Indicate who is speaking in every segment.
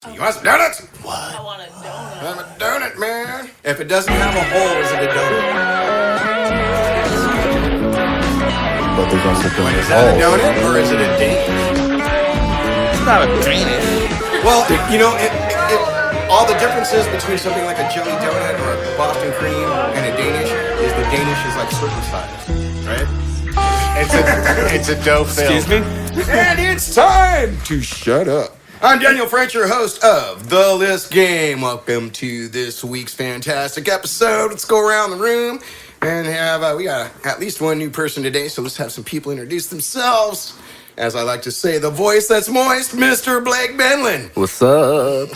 Speaker 1: You want some donuts?
Speaker 2: I want a donut.
Speaker 1: I'm a donut, man. If it doesn't have a hole, is it a donut?
Speaker 3: But there's also doing
Speaker 1: Is that a donut or is it a Danish?
Speaker 4: It's not a Danish.
Speaker 1: Well, all the differences between something like a jelly donut or a Boston cream and a Danish is the Danish is like circumcised, right?
Speaker 4: It's a dough fill.
Speaker 5: Excuse me?
Speaker 1: And it's time to shut up. I'm Daniel French, your host of The List Game. Welcome to this week's fantastic episode. Let's go around the room and we got at least one new person today, so let's have some people introduce themselves. As I like to say, the voice that's moist, Mr. Blake Benlin.
Speaker 5: What's up?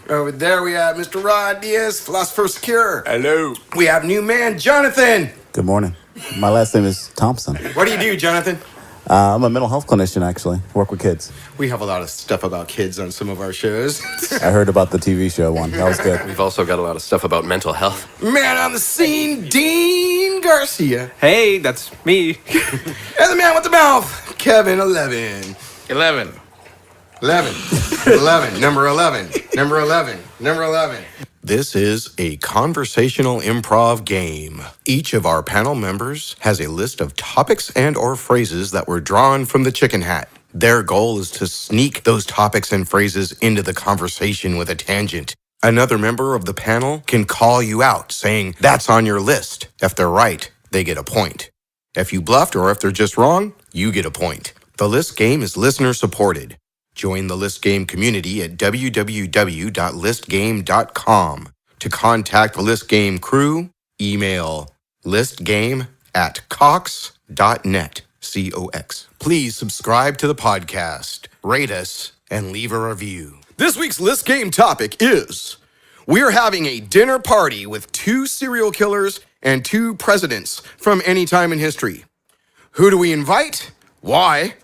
Speaker 1: Over there we have Mr. Rod Diaz, Philosopher Secure.
Speaker 5: Hello.
Speaker 1: We have new man, Jonathan.
Speaker 3: Good morning. My last name is Thompson.
Speaker 1: What do you do, Jonathan?
Speaker 3: I'm a mental health clinician, actually. Work with kids.
Speaker 1: We have a lot of stuff about kids on some of our shows.
Speaker 3: I heard about the TV show one. That was good.
Speaker 5: We've also got a lot of stuff about mental health.
Speaker 1: Man on the scene, Dean Garcia.
Speaker 5: Hey, that's me.
Speaker 1: And the man with the mouth, Kevin 11.
Speaker 4: 11.
Speaker 1: 11. 11. Number 11. Number 11. Number 11. This is a conversational improv game. Each of our panel members has a list of topics and or phrases that were drawn from the chicken hat. Their goal is to sneak those topics and phrases into the conversation with a tangent. Another member of the panel can call you out saying, that's on your list. If they're right, they get a point. If you bluffed or if they're just wrong, you get a point. The list game is listener supported. Join the List Game community at www.listgame.com. To contact the List Game crew, email listgame@cox.net. C-O-X. Please subscribe to the podcast, rate us, and leave a review. This week's List Game topic is, we're having a dinner party with 2 serial killers and 2 presidents from any time in history. Who do we invite? Why?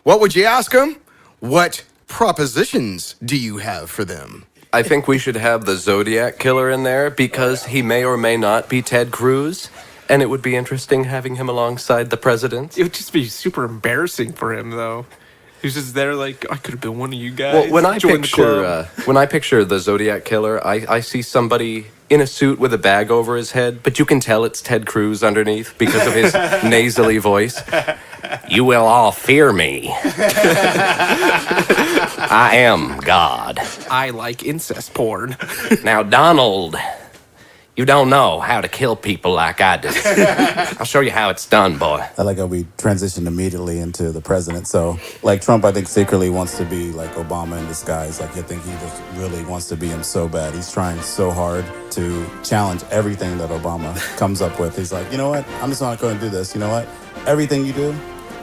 Speaker 1: What would you ask them? What propositions do you have for them?
Speaker 5: I think we should have the Zodiac Killer in there because he may or may not be Ted Cruz. And it would be interesting having him alongside the president.
Speaker 6: It would just be super embarrassing for him, though. He's just there like, I could have been one of you guys.
Speaker 5: Well, when I
Speaker 6: Join the club.
Speaker 5: picture the Zodiac Killer, I see somebody in a suit with a bag over his head, but you can tell it's Ted Cruz underneath because of his nasally voice. You will all fear me. I am God.
Speaker 6: I like incest porn.
Speaker 5: Now, Donald, you don't know how to kill people like I do. I'll show you how it's done, boy.
Speaker 3: I like how we transitioned immediately into the president. So, like Trump, I think secretly wants to be like Obama in disguise. Like, I think he just really wants to be him so bad. He's trying so hard to challenge everything that Obama comes up with. He's like, you know what? I'm just not going to do this. You know what? Everything you do,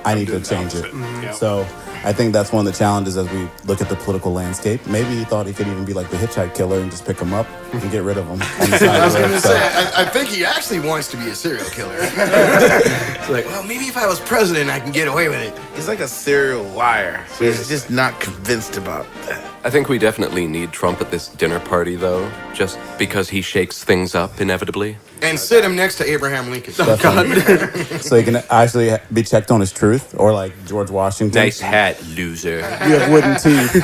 Speaker 3: I need to change it.
Speaker 4: Yeah.
Speaker 3: So I think that's one of the challenges as we look at the political landscape. Maybe he thought he could even be like the hitchhike killer and just pick him up and get rid of him. On the side
Speaker 1: I was
Speaker 3: of the
Speaker 1: going
Speaker 3: road.
Speaker 1: to say, I think he actually wants to be a serial killer. It's like, well, maybe if I was president, I can get away with it.
Speaker 4: He's like a serial liar. So he's just not convinced about that.
Speaker 5: I think we definitely need Trump at this dinner party, though, just because he shakes things up inevitably.
Speaker 1: And sit him next to Abraham Lincoln.
Speaker 3: So he can actually be checked on his truth, or like George Washington.
Speaker 5: Nice hat, loser.
Speaker 3: You have wooden teeth.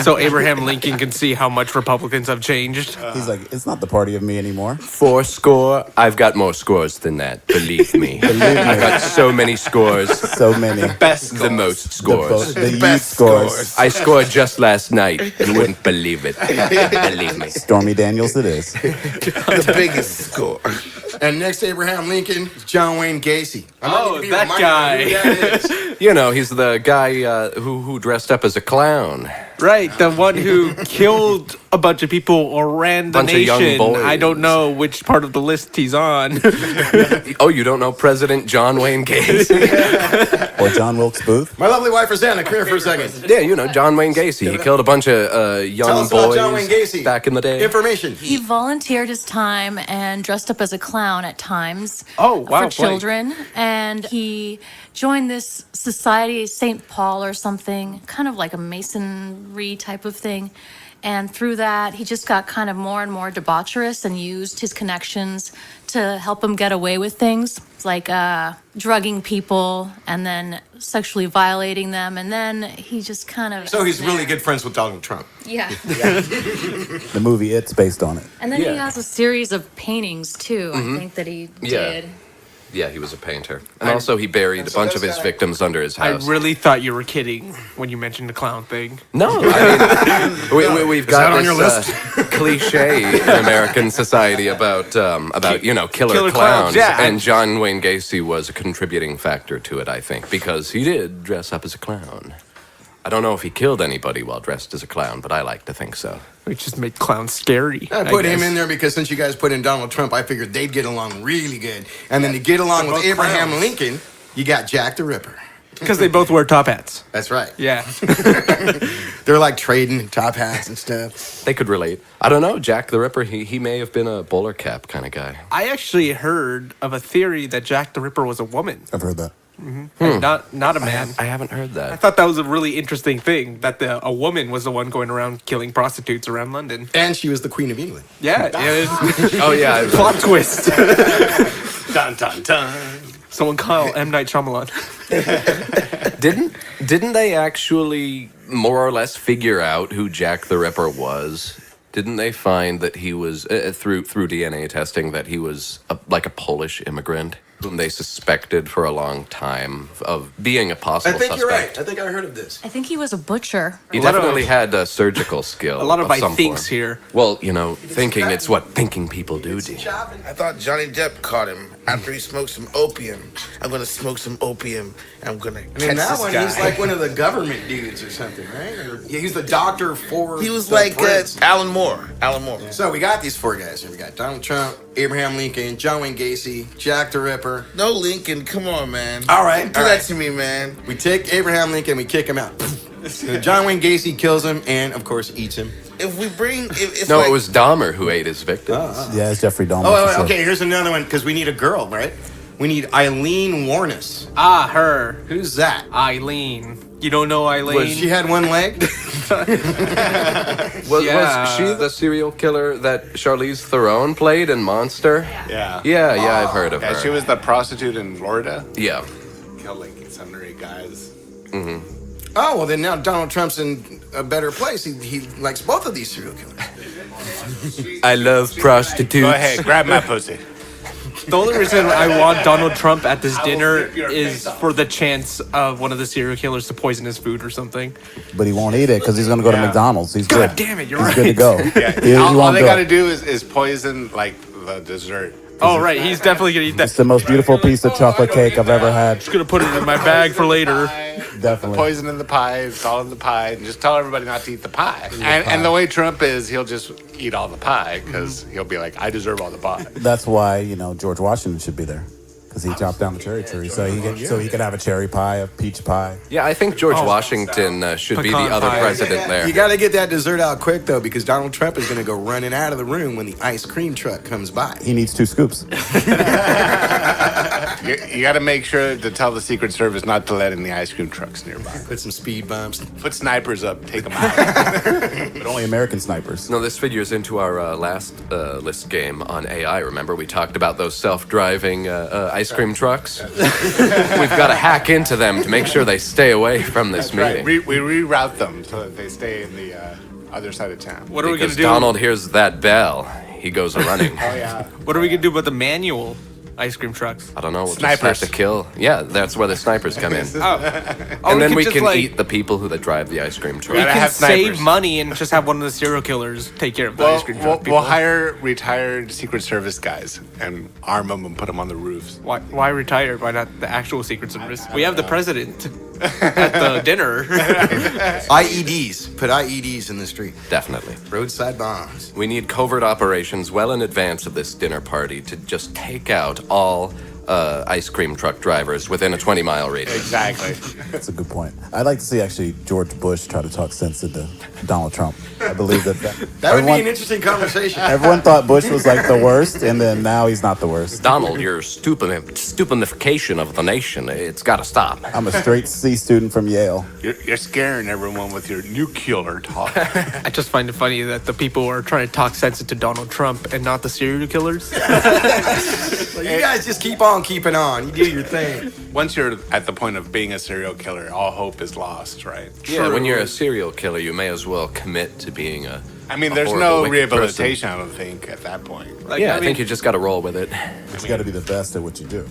Speaker 6: So Abraham Lincoln can see how much Republicans have changed.
Speaker 3: He's like, it's not the party of me anymore.
Speaker 5: 4 score? I've got more scores than that, believe me. I've got so many scores.
Speaker 3: So many.
Speaker 5: The most scores.
Speaker 3: The youth
Speaker 4: best
Speaker 3: scores.
Speaker 5: I scored just last night and wouldn't believe it. Believe me.
Speaker 3: Stormy Daniels it is.
Speaker 4: The biggest score.
Speaker 1: And next to Abraham Lincoln, John Wayne Gacy. I'm not
Speaker 6: Oh,
Speaker 1: gonna be
Speaker 6: that
Speaker 1: reminded
Speaker 6: guy.
Speaker 1: of who that is.
Speaker 5: You know, he's the guy who dressed up as a clown.
Speaker 6: Right, the one who killed a bunch of people or ran the
Speaker 5: Bunch of young
Speaker 6: nation.
Speaker 5: boys.
Speaker 6: I don't know which part of the list he's on.
Speaker 5: Oh, you don't know President John Wayne Gacy?
Speaker 3: Or John Wilkes Booth.
Speaker 1: My lovely wife, Rosanna, come here for a second.
Speaker 5: Yeah, you know, John Wayne Gacy. He killed a bunch of
Speaker 1: Tell
Speaker 5: young
Speaker 1: us about
Speaker 5: boys
Speaker 1: John Wayne Gacy.
Speaker 5: back in the day.
Speaker 1: Information.
Speaker 2: He volunteered his time and dressed up as a clown at times
Speaker 6: Oh, wow,
Speaker 2: for
Speaker 6: Blake.
Speaker 2: children. And he joined this society, St. Paul or something, kind of like a masonry type of thing. And through that, he just got kind of more and more debaucherous and used his connections to help him get away with things like drugging people and then sexually violating them. And then he just kind of...
Speaker 1: So he's really good friends with Donald Trump.
Speaker 2: Yeah.
Speaker 3: The movie It's based on it.
Speaker 2: And then he has a series of paintings, too, I think, that he did.
Speaker 5: Yeah, he was a painter. And also he buried a bunch of his victims under his
Speaker 6: I
Speaker 5: house.
Speaker 6: really thought you were kidding when you mentioned the clown thing.
Speaker 5: No, I mean, we've got
Speaker 1: that on
Speaker 5: this
Speaker 1: your
Speaker 5: cliche in American society about killer clowns.
Speaker 6: yeah.
Speaker 5: And John Wayne Gacy was a contributing factor to it, I think, because he did dress up as a clown. I don't know if he killed anybody while dressed as a clown, but I like to think so.
Speaker 6: We just made clowns scary.
Speaker 1: I put him in there because since you guys put in Donald Trump, I figured they'd get along really good. And then to get along with
Speaker 6: both
Speaker 1: Abraham
Speaker 6: clowns.
Speaker 1: Lincoln, you got Jack the Ripper.
Speaker 6: Because they both wear top hats.
Speaker 1: That's right.
Speaker 6: Yeah.
Speaker 1: They're like trading top hats and stuff.
Speaker 5: They could relate. I don't know, Jack the Ripper, he may have been a bowler cap kind of guy.
Speaker 6: I actually heard of a theory that Jack the Ripper was a woman,
Speaker 3: I've heard that.
Speaker 6: and not a man.
Speaker 5: I haven't heard
Speaker 6: I
Speaker 5: that.
Speaker 6: thought that was a really interesting thing, that a woman was the one going around killing prostitutes around London.
Speaker 1: And she was the Queen of England.
Speaker 6: Yeah.
Speaker 5: Oh, yeah.
Speaker 6: Plot twist.
Speaker 4: Dun dun dun.
Speaker 6: Someone call M. Night Shyamalan.
Speaker 5: Didn't they actually more or less figure out who Jack the Ripper was? Didn't they find that he was, through DNA testing, that he was like a Polish immigrant whom they suspected for a long time of being a possible suspect?
Speaker 1: I think I heard of this.
Speaker 2: I think he was a butcher.
Speaker 5: He
Speaker 6: lot of-
Speaker 5: definitely had a surgical skill.
Speaker 6: A lot of I
Speaker 5: some
Speaker 6: thinks
Speaker 5: form.
Speaker 6: here.
Speaker 5: Well, thinking, it's what thinking people do.
Speaker 4: I thought Johnny Depp caught him after he smoked some opium. I'm gonna smoke some opium and I'm gonna catch
Speaker 1: And that
Speaker 4: this
Speaker 1: one,
Speaker 4: guy.
Speaker 1: he's like one of the government dudes or something, right? Yeah, he's the doctor for.
Speaker 4: He was
Speaker 1: the
Speaker 4: like
Speaker 1: Brits.
Speaker 4: Alan Moore. Alan Moore.
Speaker 1: So we got these four guys here. We got Donald Trump, Abraham Lincoln, John Wayne Gacy, Jack the Ripper.
Speaker 4: No Lincoln, come on, man.
Speaker 1: All right,
Speaker 4: Don't do
Speaker 1: all
Speaker 4: that
Speaker 1: right.
Speaker 4: to me, man.
Speaker 1: We take Abraham Lincoln, we kick him out. So John Wayne Gacy kills him and, of course, eats him.
Speaker 4: If we bring, if
Speaker 5: No,
Speaker 4: like,
Speaker 5: it was Dahmer who ate his victims.
Speaker 3: Yeah, it's Jeffrey Dahmer.
Speaker 1: Oh,
Speaker 3: for sure.
Speaker 1: okay, here's another one because we need a girl, right? We need Eileen Warnes.
Speaker 6: Ah, her.
Speaker 1: Who's that?
Speaker 6: Eileen. You don't know Eileen?
Speaker 1: She had one leg.
Speaker 5: Was
Speaker 6: Yeah.
Speaker 5: she the serial killer that Charlize Theron played in Monster?
Speaker 7: Yeah.
Speaker 5: Yeah, I've heard of
Speaker 7: Yeah,
Speaker 5: her.
Speaker 7: she was the prostitute in Florida.
Speaker 5: Yeah.
Speaker 7: Killed like 7 or 8 guys.
Speaker 1: Oh, well, then now Donald Trump's in a better place. He likes both of these serial killers.
Speaker 5: I love prostitutes.
Speaker 7: Go ahead, grab my pussy.
Speaker 6: The only reason I want Donald Trump at this dinner is for the chance of one of the serial killers to poison his food or something.
Speaker 3: But he won't eat it because he's going to go to McDonald's. He's
Speaker 6: God
Speaker 3: good.
Speaker 6: damn it, you're
Speaker 3: He's
Speaker 6: right.
Speaker 3: good to go.
Speaker 7: Yeah,
Speaker 3: He
Speaker 7: all
Speaker 3: won't
Speaker 7: they
Speaker 3: go.
Speaker 7: gotta do is poison like the dessert.
Speaker 6: Oh, right, he's definitely gonna eat that.
Speaker 3: It's the most beautiful piece of chocolate cake I've ever had.
Speaker 6: Just gonna put it in my bag for later.
Speaker 3: Definitely.
Speaker 7: Poison in the pie. It's all in the pie. And just tell everybody not to eat the pie. And the way Trump is, he'll just eat all the pie because he'll be like, I deserve all the pie.
Speaker 3: That's why, George Washington should be there. Because he chopped down the cherry tree. So he could have a cherry pie, a peach pie.
Speaker 5: Yeah, I think George Washington should be the
Speaker 6: Pecan
Speaker 5: other
Speaker 6: pie.
Speaker 5: president there.
Speaker 1: You got to get that dessert out quick, though, because Donald Trump is going to go running out of the room when the ice cream truck comes by.
Speaker 3: He needs 2 scoops.
Speaker 7: You got to make sure to tell the Secret Service not to let in the ice cream trucks nearby.
Speaker 1: Put some speed bumps.
Speaker 7: Put snipers up, take them out.
Speaker 3: But only American snipers.
Speaker 5: No, this figures into our last list game on AI. Remember, we talked about those self-driving ice cream trucks? We've got to hack into them to make sure they stay away from this
Speaker 7: Right.
Speaker 5: meeting.
Speaker 7: We reroute them so that they stay in the other side of town.
Speaker 6: What are we gonna
Speaker 5: Because
Speaker 6: do?
Speaker 5: Donald hears that bell, he goes running.
Speaker 7: Oh, yeah.
Speaker 6: What are we gonna do about the manual ice cream trucks?
Speaker 5: I don't know. We'll
Speaker 7: Snipers.
Speaker 5: just have to kill. Yeah, that's where the snipers come in.
Speaker 6: Oh,
Speaker 5: And then we
Speaker 6: just,
Speaker 5: can
Speaker 6: like,
Speaker 5: eat the people who drive the ice cream
Speaker 6: We
Speaker 5: truck.
Speaker 7: gotta
Speaker 6: can
Speaker 7: have
Speaker 6: save
Speaker 7: snipers.
Speaker 6: money and just have one of the serial killers take care of the ice cream truck.
Speaker 7: We'll hire retired Secret Service guys and arm them and put them on the roofs.
Speaker 6: Why retired? Why not the actual Secret Service? We have the president at the dinner.
Speaker 1: IEDs. Put IEDs in the street.
Speaker 5: Definitely.
Speaker 1: Roadside bombs.
Speaker 5: We need covert operations well in advance of this dinner party to just take out all ice cream truck drivers within a 20-mile radius.
Speaker 7: Exactly.
Speaker 3: That's a good point. I'd like to see actually George Bush try to talk sense into Donald Trump. I believe that
Speaker 1: That would be an interesting conversation.
Speaker 3: everyone thought Bush was like the worst, and then now he's not the worst.
Speaker 5: Donald, your stupidification of the nation, it's got to stop.
Speaker 3: I'm a straight C student from Yale.
Speaker 7: You're scaring everyone with your nuclear talk.
Speaker 6: I just find it funny that the people who are trying to talk sense into Donald Trump and not the serial killers.
Speaker 1: So you guys just keep on keeping on. You do your thing.
Speaker 7: Once you're at the point of being a serial killer, all hope is lost, right?
Speaker 5: Yeah, when you're a serial killer, you may as well commit to being a.
Speaker 7: I mean,
Speaker 5: a
Speaker 7: there's
Speaker 5: horrible,
Speaker 7: no
Speaker 5: wicked
Speaker 7: rehabilitation, I don't think, at that point.
Speaker 6: Like,
Speaker 5: I think you just got to roll with it.
Speaker 3: You got to be the best at what you do.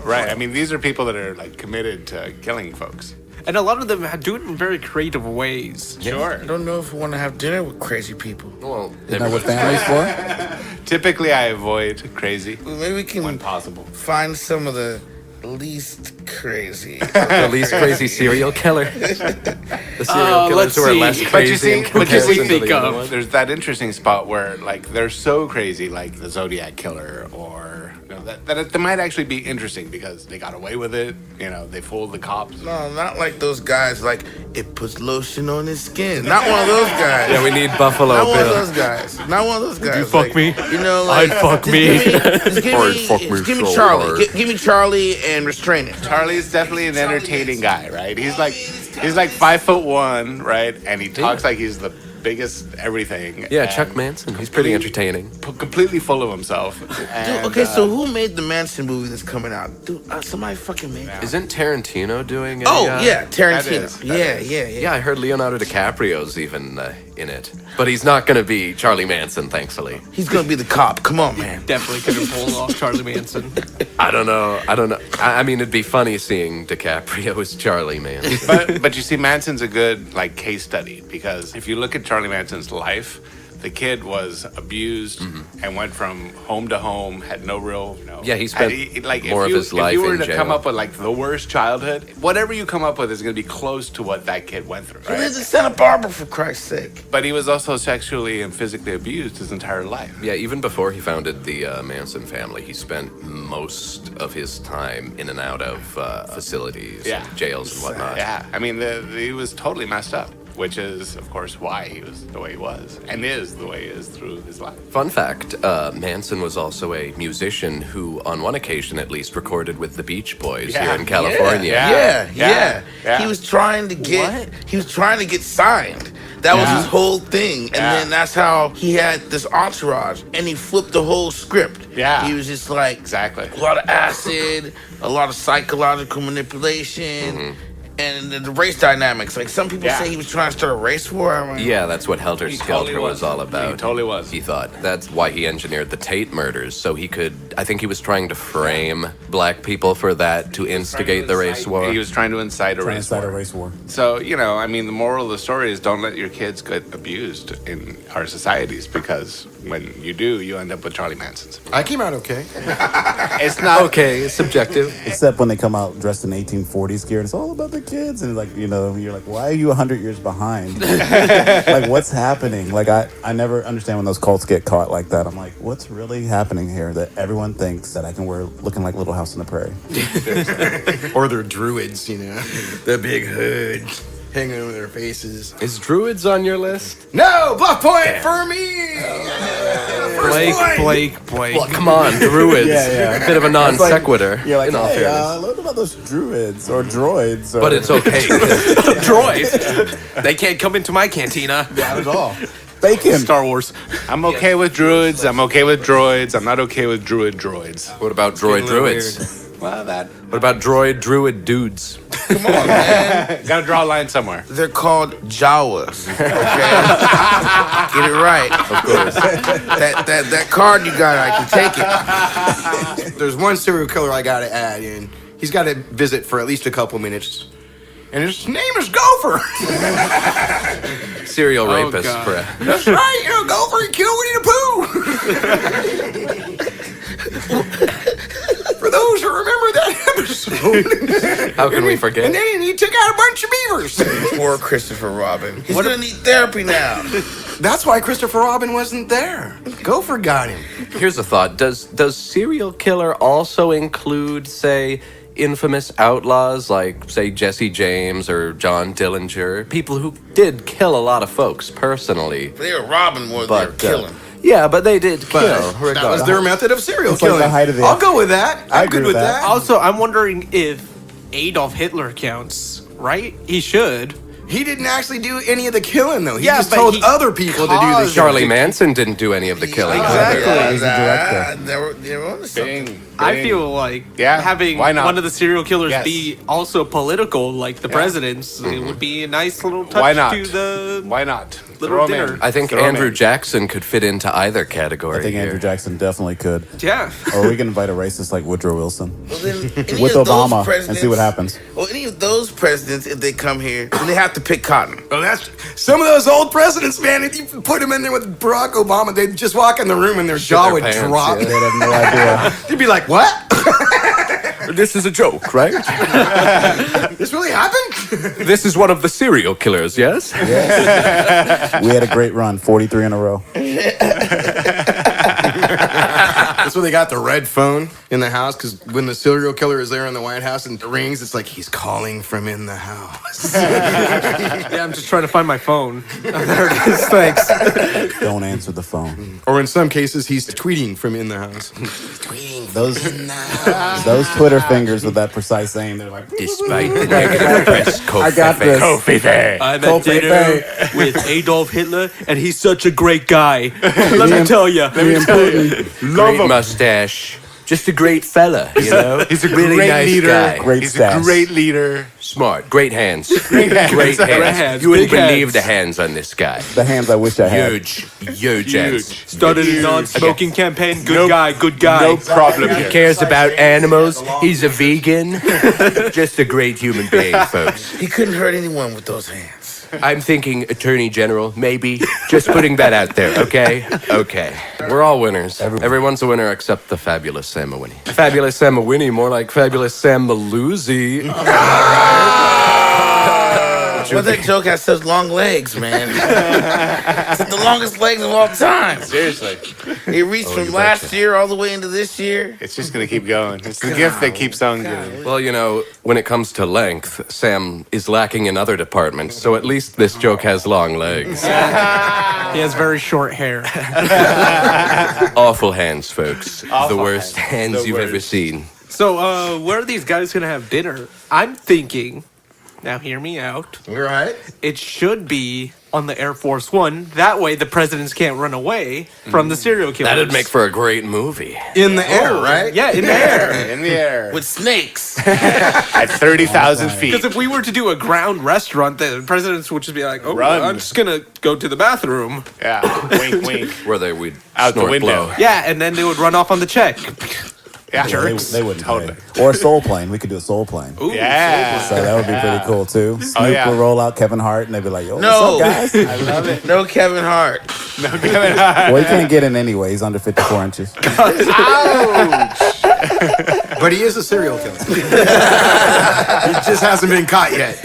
Speaker 7: Right. I mean, these are people that are like committed to killing folks.
Speaker 6: and a lot of them do it in very creative ways.
Speaker 7: Sure.
Speaker 4: I don't know if I want to have dinner with crazy people.
Speaker 5: Well,
Speaker 3: Isn't that what family's for?
Speaker 7: Typically, I avoid crazy
Speaker 4: Maybe we can
Speaker 7: when possible.
Speaker 4: find some of the least crazy.
Speaker 5: the least crazy serial killer. The serial killers
Speaker 6: let's
Speaker 5: who are
Speaker 6: see.
Speaker 5: less
Speaker 6: But you
Speaker 5: crazy. in
Speaker 7: But you
Speaker 5: comparison
Speaker 7: see,
Speaker 5: to
Speaker 6: think
Speaker 5: the other
Speaker 6: of-
Speaker 5: one.
Speaker 7: there's that interesting spot where like they're so crazy, like the Zodiac Killer, or you know, that it might actually be interesting because they got away with it. You know, they fooled the cops.
Speaker 4: No, not like those guys. Like it puts lotion on his skin. Not one of those guys.
Speaker 5: Yeah, we need Buffalo
Speaker 4: Not one of
Speaker 5: Bill.
Speaker 4: those guys. Not one of those guys.
Speaker 6: you fuck
Speaker 4: like,
Speaker 6: me?
Speaker 4: You know, like
Speaker 6: I'd fuck
Speaker 4: just
Speaker 6: me.
Speaker 4: Just give
Speaker 5: I'd
Speaker 4: me,
Speaker 5: fuck me
Speaker 4: just give me
Speaker 5: so
Speaker 4: Charlie.
Speaker 5: hard.
Speaker 4: Give me Charlie and restrain it.
Speaker 7: Charlie's definitely an entertaining guy, right? He's like 5'1", right? And he talks like he's the biggest everything.
Speaker 5: Yeah,
Speaker 7: and
Speaker 5: Chuck Manson. He's pretty entertaining.
Speaker 7: completely full of himself.
Speaker 4: Dude,
Speaker 7: And,
Speaker 4: okay, so who made the Manson movie that's coming out? Dude, somebody fucking made it.
Speaker 5: Isn't Tarantino doing it?
Speaker 4: Oh, yeah, Tarantino.
Speaker 7: is.
Speaker 4: Yeah.
Speaker 5: Yeah, I heard Leonardo DiCaprio's even in it. But he's not going to be Charlie Manson, thankfully.
Speaker 4: He's gonna be the cop. Come on, man.
Speaker 6: Definitely could have pulled off Charlie Manson.
Speaker 5: I don't know. I mean, it'd be funny seeing DiCaprio as Charlie Manson.
Speaker 7: but you see, Manson's a good like case study because if you look at Charlie Manson's life, the kid was abused and went from home to home, had no real.
Speaker 5: Yeah, he spent more of his
Speaker 7: If
Speaker 5: life
Speaker 7: you were
Speaker 5: in
Speaker 7: to
Speaker 5: jail.
Speaker 7: come up with like the worst childhood, whatever you come up with is going to be close to what that kid went through.
Speaker 4: He
Speaker 7: Right?
Speaker 4: lives in Santa Barbara, for Christ's sake.
Speaker 7: But he was also sexually and physically abused his entire life.
Speaker 5: Yeah, even before he founded the Manson family, he spent most of his time in and out of facilities,
Speaker 7: Yeah.
Speaker 5: and jails and whatnot.
Speaker 7: Yeah, I mean, he was totally messed up, which is, of course, why he was the way he was and is the way he is through his life.
Speaker 5: Fun fact, Manson was also a musician who, on one occasion at least, recorded with the Beach Boys
Speaker 7: Yeah.
Speaker 5: here in California.
Speaker 7: Yeah.
Speaker 4: He was trying to get. He was trying to get signed. That was his whole thing, and then that's how he had this entourage, and he flipped the whole script.
Speaker 7: Yeah.
Speaker 4: He was just like
Speaker 7: Exactly.
Speaker 4: a lot of acid, a lot of psychological manipulation. And the race dynamics. Like some people
Speaker 7: Yeah.
Speaker 4: say he was trying to start a race war. I mean,
Speaker 5: Yeah, that's what Helter
Speaker 7: He
Speaker 5: Skelter
Speaker 7: totally
Speaker 5: was all about.
Speaker 7: He totally was.
Speaker 5: He thought that's why he engineered the Tate murders, so he could. I think he was trying to frame black people for that to instigate the race war.
Speaker 7: He was trying to incite a
Speaker 3: Trying to
Speaker 7: race
Speaker 3: start a
Speaker 7: war.
Speaker 3: race war.
Speaker 7: So, you know, I mean, the moral of the story is don't let your kids get abused in our societies because when you do, you end up with Charlie Mansons.
Speaker 1: I came out okay.
Speaker 7: It's not
Speaker 5: Okay, it's subjective.
Speaker 3: Except when they come out dressed in 1840s gear, and it's all about the kids, and like you're like, why are you 100 years behind? Like, what's happening? Like, I never understand when those cults get caught like that. I'm like, what's really happening here? That everyone thinks that I can wear looking like Little House on the Prairie.
Speaker 1: Or they're druids, you know. The big hood hanging over their faces.
Speaker 5: Is Druids on your list?
Speaker 1: No! Bluff point for me!
Speaker 6: Blake.
Speaker 5: Well, come on, Druids.
Speaker 3: Yeah.
Speaker 5: A bit of a non
Speaker 3: It's like-
Speaker 5: sequitur.
Speaker 3: You're like,
Speaker 5: in all
Speaker 3: hey,
Speaker 5: fairness.
Speaker 3: learn about those druids or droids. Or,
Speaker 5: But it's okay.
Speaker 6: Droids. They can't come into my cantina.
Speaker 3: not at all. Bacon.
Speaker 6: Star Wars.
Speaker 7: I'm okay with druids. I'm okay with droids. I'm not okay with droids.
Speaker 5: What about droid druids?
Speaker 7: Well, that
Speaker 5: What about droid druid dudes?
Speaker 4: Come on, man.
Speaker 7: gotta draw a line somewhere.
Speaker 4: They're called Jawas. Okay, get it right.
Speaker 5: Of course.
Speaker 4: That card you got, I can take it.
Speaker 1: There's one serial killer I gotta add in. He's got to visit for at least a couple minutes. And his name is Gopher.
Speaker 5: Serial
Speaker 6: Oh,
Speaker 5: rapist.
Speaker 6: God.
Speaker 1: That's right, you know, Gopher, he killed Winnie the Pooh. For those who remember that episode. food.
Speaker 5: How can we forget?
Speaker 1: And then he took out a bunch of beavers.
Speaker 4: Poor Christopher Robin. He's gonna need therapy now.
Speaker 1: That's why Christopher Robin wasn't there. Gopher got him.
Speaker 5: Here's a thought. Does serial killer also include, say, infamous outlaws like, say, Jesse James or John Dillinger? People who did kill a lot of folks personally.
Speaker 4: They were robbing more than they were killing.
Speaker 5: Yeah, but they did kill.
Speaker 1: That was
Speaker 5: regardless.
Speaker 1: their method of serial
Speaker 3: It's like
Speaker 1: killing.
Speaker 3: the height of the-
Speaker 1: I'll go with that.
Speaker 3: I
Speaker 1: I'm
Speaker 3: agree
Speaker 1: good
Speaker 3: with
Speaker 1: with
Speaker 3: that.
Speaker 1: that.
Speaker 6: Also, I'm wondering if Adolf Hitler counts, right? He should.
Speaker 1: He didn't actually do any of the killing, though. He
Speaker 6: Yeah,
Speaker 1: just
Speaker 6: but
Speaker 1: told
Speaker 6: he
Speaker 1: other people to do the
Speaker 6: caused-
Speaker 1: killing.
Speaker 5: Charlie Manson didn't do any of the killing.
Speaker 6: Exactly.
Speaker 5: either.
Speaker 3: He's a director.
Speaker 4: They were onto something.
Speaker 7: Bing,
Speaker 6: I
Speaker 7: bing.
Speaker 6: feel like
Speaker 7: Yeah,
Speaker 6: having
Speaker 7: why not?
Speaker 6: one of the serial killers
Speaker 7: Yes.
Speaker 6: be also political, like the president's, it would be a nice little touch
Speaker 7: Why not?
Speaker 6: to the.
Speaker 7: Why not?
Speaker 6: Little
Speaker 7: Throw 'em
Speaker 6: dinner.
Speaker 7: in.
Speaker 5: I think
Speaker 7: Throw 'em
Speaker 5: Andrew
Speaker 7: in.
Speaker 5: Jackson could fit into either category.
Speaker 3: I think
Speaker 5: here.
Speaker 3: Andrew Jackson definitely could.
Speaker 6: Yeah.
Speaker 3: Or we can invite a racist like Woodrow Wilson
Speaker 4: Well, then, any
Speaker 3: with
Speaker 4: of those
Speaker 3: Obama and
Speaker 4: presidents-
Speaker 3: see what happens.
Speaker 4: Well, any of those presidents, if they come here, then they have to pick cotton.
Speaker 1: Oh, that's some of those old presidents, man. If you put them in there with Barack Obama, they'd just walk in the room and their jaw
Speaker 5: their
Speaker 1: would
Speaker 5: pants,
Speaker 1: drop.
Speaker 5: yeah.
Speaker 3: They'd have no idea.
Speaker 1: They'd be like, "What?
Speaker 5: This is a joke, right?
Speaker 1: This really happened?"
Speaker 5: This is one of the serial killers, yes?
Speaker 3: We had a great run, 43 in a row.
Speaker 1: That's why they got the red phone in the house, because when the serial killer is there in the White House and it rings, it's like he's calling from in the house.
Speaker 6: Yeah, I'm just trying to find my phone. There it is. Thanks.
Speaker 3: Don't answer the phone.
Speaker 1: Or in some cases, he's tweeting from in the house.
Speaker 3: Those Twitter fingers with that precise aim, they're like,
Speaker 5: Despite the negative press,
Speaker 3: I got this.
Speaker 6: I'm at dinner with Adolf Hitler, and he's such a great guy. Let me tell you.
Speaker 5: great mustache. Just a great fella, you know?
Speaker 7: He's a
Speaker 5: really
Speaker 7: great
Speaker 5: nice
Speaker 7: leader.
Speaker 5: guy.
Speaker 3: Great
Speaker 7: He's
Speaker 3: stash.
Speaker 7: a great leader.
Speaker 5: Smart. Great hands. Great hands.
Speaker 6: hands,
Speaker 5: You wouldn't
Speaker 6: big
Speaker 5: believe
Speaker 6: hands.
Speaker 5: the hands on this guy.
Speaker 3: The hands I wish I had.
Speaker 5: Huge hands.
Speaker 6: Started a non-smoking campaign. Good guy.
Speaker 7: No problem
Speaker 5: He
Speaker 7: here.
Speaker 5: cares about animals. He's a vegan. Just a great human being, folks.
Speaker 4: He couldn't hurt anyone with those hands.
Speaker 5: I'm thinking Attorney General, maybe. Just putting that out there, okay? Okay. We're all winners. Everyone's a winner except the fabulous Sam Mawhinney. Fabulous Sam Mawhinney, more like fabulous Sam Maluzzi.
Speaker 4: Well, that joke has such long legs, man. It's the longest legs of all time.
Speaker 7: Seriously.
Speaker 4: It reached from last year all the way into this year.
Speaker 7: It's just going to keep going. It's the gift that keeps on giving.
Speaker 5: Well, you know, when it comes to length, Sam is lacking in other departments, so at least this joke has long legs.
Speaker 6: He has very short hair.
Speaker 5: Awful hands, folks.
Speaker 7: Awful
Speaker 5: the worst hands
Speaker 7: The
Speaker 5: you've ever
Speaker 7: worst.
Speaker 5: seen.
Speaker 6: So, where are these guys gonna have dinner? I'm thinking. Now, hear me out.
Speaker 1: All right.
Speaker 6: It should be on the Air Force One. That way, the presidents can't run away from the serial killers.
Speaker 5: That'd make for a great movie.
Speaker 1: In the air, right?
Speaker 6: Yeah, in the air.
Speaker 7: In the air.
Speaker 4: With snakes.
Speaker 7: At 30,000 feet.
Speaker 6: Because if we were to do a ground restaurant, the presidents would just be like, "Oh,
Speaker 7: Run.
Speaker 6: I'm just gonna go to the bathroom."
Speaker 7: Yeah. Wink, wink.
Speaker 5: Where they would
Speaker 7: Out the
Speaker 5: snort
Speaker 7: window.
Speaker 5: blow.
Speaker 6: Yeah, and then they would run off on the check.
Speaker 7: Yeah.
Speaker 3: They wouldn't
Speaker 7: Totally.
Speaker 3: pay. Or a soul plane. We could do a soul plane.
Speaker 6: Ooh,
Speaker 7: Yeah.
Speaker 3: So that would be pretty cool too. Snoop
Speaker 7: yeah.
Speaker 3: would roll out Kevin Hart and they'd be like, "Yo,
Speaker 4: No.
Speaker 3: what's up, guys?"
Speaker 7: I love it.
Speaker 4: No Kevin Hart.
Speaker 3: Well, he can't get in anyway. He's under 54 inches.
Speaker 1: But he is a serial killer. He just hasn't been caught yet.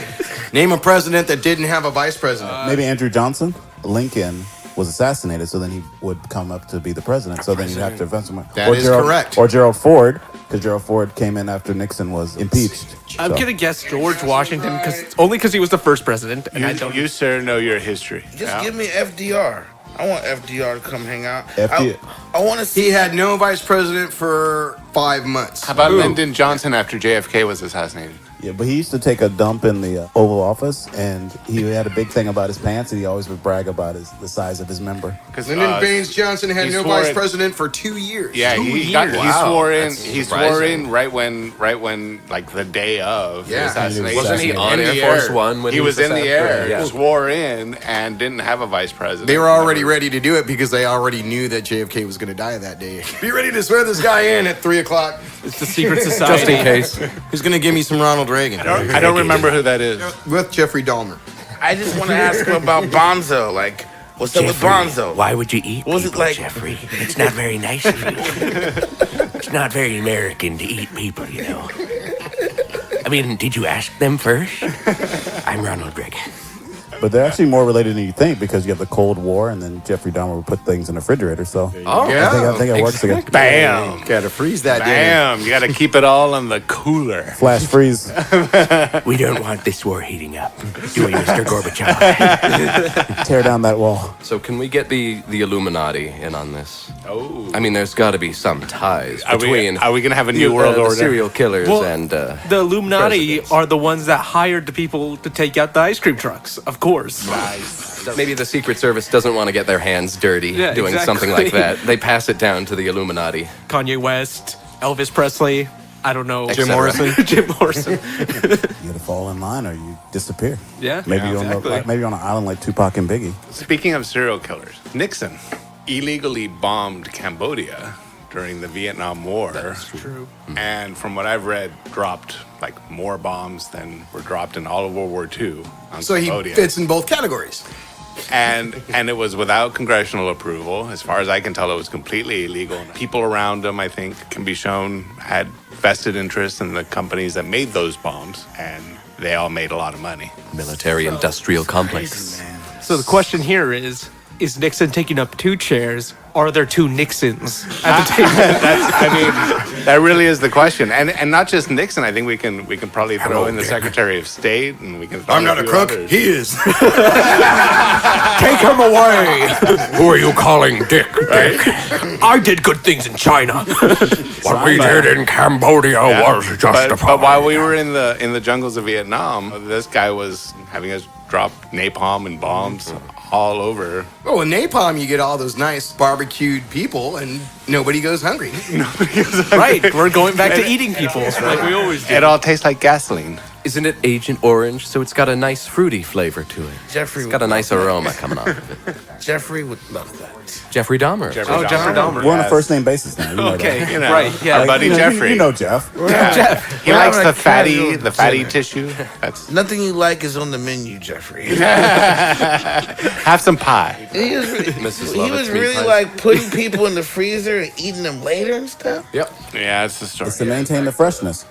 Speaker 1: Name a president that didn't have a vice president.
Speaker 3: Maybe Andrew Johnson. Lincoln was assassinated, so then he would come up to be the president. So then you'd have to defend someone.
Speaker 1: That is correct.
Speaker 3: Or Gerald Ford, because Gerald Ford came in after Nixon was impeached.
Speaker 6: I'm
Speaker 3: So-
Speaker 6: gonna guess George Washington, only because he was the first president, and I don't.
Speaker 7: You, sir, know your history.
Speaker 4: Just
Speaker 7: Yeah.
Speaker 4: give me FDR. I want FDR to come hang out.
Speaker 3: FDR.
Speaker 4: I want to see.
Speaker 1: He had no vice president for 5 months.
Speaker 7: How about Lyndon Johnson after JFK was assassinated?
Speaker 3: Yeah, but he used to take a dump in the Oval Office, and he had a big thing about his pants, and he always would brag about the size of his member.
Speaker 7: Because
Speaker 1: Lyndon Baines Johnson had
Speaker 7: he
Speaker 1: no
Speaker 7: swore
Speaker 1: vice
Speaker 7: it-
Speaker 1: president for 2 years.
Speaker 7: Yeah,
Speaker 1: Two
Speaker 7: he
Speaker 1: years.
Speaker 7: swore in.
Speaker 5: that's
Speaker 7: He swore
Speaker 5: surprising.
Speaker 7: in right when, like the day of
Speaker 1: Yeah.
Speaker 7: the assassination.
Speaker 3: Wasn't he
Speaker 5: on
Speaker 7: In
Speaker 5: Air
Speaker 7: the
Speaker 5: Force
Speaker 7: air.
Speaker 5: One when
Speaker 7: he
Speaker 5: he
Speaker 7: was
Speaker 5: was
Speaker 7: in the air?
Speaker 5: assassinated? Yeah.
Speaker 7: Swore in and didn't have a vice president.
Speaker 1: They were already ready to do it because they already knew that JFK was going to die that day. Be ready to swear this guy in at 3 o'clock.
Speaker 6: It's the secret society.
Speaker 5: Just in case.
Speaker 1: Who's going to give me some Ronald Reagan?
Speaker 7: I don't remember who that is.
Speaker 1: With Jeffrey Dahmer.
Speaker 4: I just want to ask him about Bonzo. Like, what's up with Bonzo?
Speaker 5: Why would you eat
Speaker 4: What was it
Speaker 5: people,
Speaker 4: like?
Speaker 5: Jeffrey? It's not very nice of you. It's not very American to eat people, you know. mean, did you ask them first? I'm Ronald Reagan.
Speaker 3: But they're actually more related than you think because you have the Cold War, and then Jeffrey Dahmer would put things in the refrigerator. So
Speaker 5: Oh,
Speaker 3: I think it works again.
Speaker 7: Bam.
Speaker 1: Gotta freeze that dinner.
Speaker 7: Bam. You got to keep it all in the cooler.
Speaker 3: Flash freeze.
Speaker 5: We don't want this war heating up, do we, Mr. Gorbachev?
Speaker 3: Tear down that wall.
Speaker 5: So can we get the Illuminati in on this?
Speaker 7: Oh.
Speaker 5: I mean, there's got to be some ties
Speaker 7: Are
Speaker 5: between...
Speaker 7: we going to have a new world
Speaker 5: the
Speaker 7: order?
Speaker 5: serial killers
Speaker 6: Well,
Speaker 5: and...
Speaker 6: The Illuminati
Speaker 5: presidents.
Speaker 6: are the ones that hired the people to take out the ice cream trucks, of course.
Speaker 5: Maybe the Secret Service doesn't want to get their hands dirty
Speaker 6: Yeah,
Speaker 5: doing
Speaker 6: exactly.
Speaker 5: something like that. They pass it down to the Illuminati.
Speaker 6: Kanye West, Elvis Presley, I don't know.
Speaker 5: Jim Morrison.
Speaker 6: Jim Morrison.
Speaker 3: You gotta fall in line or you disappear.
Speaker 6: Yeah,
Speaker 3: Maybe
Speaker 6: yeah,
Speaker 3: you're
Speaker 6: exactly.
Speaker 3: maybe on an island like Tupac and Biggie.
Speaker 7: Speaking of serial killers, Nixon illegally bombed Cambodia during the Vietnam War.
Speaker 6: That's true.
Speaker 7: And from what I've read, dropped like more bombs than were dropped in all of World War II on
Speaker 1: So he
Speaker 7: Cambodia.
Speaker 1: fits in both categories.
Speaker 7: And it was without congressional approval. As far as I can tell, it was completely illegal. People around him, I think, can be shown had vested interest in the companies that made those bombs, and they all made a lot of money.
Speaker 5: Military-industrial complex.
Speaker 6: So the question here is Nixon taking up 2 chairs? Are there 2 Nixons at the table?
Speaker 7: That really is the question, and not just Nixon. I think we can probably throw in the Secretary of State, and we can. Throw
Speaker 1: I'm
Speaker 7: in
Speaker 1: not a
Speaker 7: few
Speaker 1: crook.
Speaker 7: others.
Speaker 1: He is.
Speaker 5: Take him away! Who are you calling Dick? Dick?
Speaker 6: I did good things in China.
Speaker 5: What we did in Cambodia was justified.
Speaker 7: But while we were in the jungles of Vietnam, this guy was having us drop napalm and bombs all over.
Speaker 1: Oh, with napalm, you get all those nice barbecued people, and nobody goes hungry.
Speaker 6: Right, we're going back to eating people like we always do.
Speaker 7: It all tastes like gasoline.
Speaker 5: Isn't it Agent Orange? So it's got a nice fruity flavor to it.
Speaker 8: Jeffrey
Speaker 5: It's got a nice aroma coming off of it.
Speaker 8: Jeffrey would love that.
Speaker 5: Jeffrey Dahmer.
Speaker 6: Oh, Jeffrey Dahmer.
Speaker 3: We're on a first name basis now. You know
Speaker 6: Okay,
Speaker 3: that.
Speaker 7: You know,
Speaker 6: right, yeah.
Speaker 7: our buddy
Speaker 3: you know,
Speaker 7: Jeffrey.
Speaker 3: You know Jeff.
Speaker 6: Jeff.
Speaker 7: He
Speaker 8: We're
Speaker 7: likes
Speaker 8: having
Speaker 7: the
Speaker 8: a
Speaker 7: fatty
Speaker 8: casual dinner.
Speaker 7: tissue. That's
Speaker 8: Nothing you like is on the menu, Jeffrey.
Speaker 7: have some pie.
Speaker 8: He was really,
Speaker 5: Mrs.
Speaker 8: he
Speaker 5: Lovett's
Speaker 8: was
Speaker 5: meat
Speaker 8: really
Speaker 5: pies.
Speaker 8: like putting people in the freezer and eating them later and stuff.
Speaker 1: Yep.
Speaker 7: Yeah, it's the story.
Speaker 3: It's to maintain the freshness.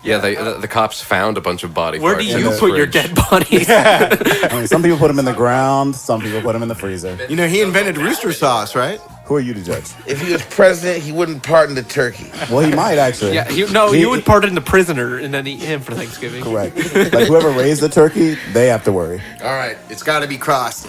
Speaker 5: Yeah, the cops found a bunch of body
Speaker 6: Where do
Speaker 5: parts in
Speaker 6: you
Speaker 5: his
Speaker 6: put your
Speaker 5: fridge.
Speaker 6: dead bodies?
Speaker 3: I mean, some people put them in the ground. Some people put them in the freezer.
Speaker 1: You know, he invented rooster sauce, right?
Speaker 3: Who are you to judge?
Speaker 8: If he was president, he wouldn't pardon the turkey.
Speaker 3: Well, he might actually.
Speaker 6: Yeah, you would pardon the prisoner and then eat him for Thanksgiving.
Speaker 3: Correct. Like whoever raised the turkey, they have to worry.
Speaker 1: All right, it's got to be crossed.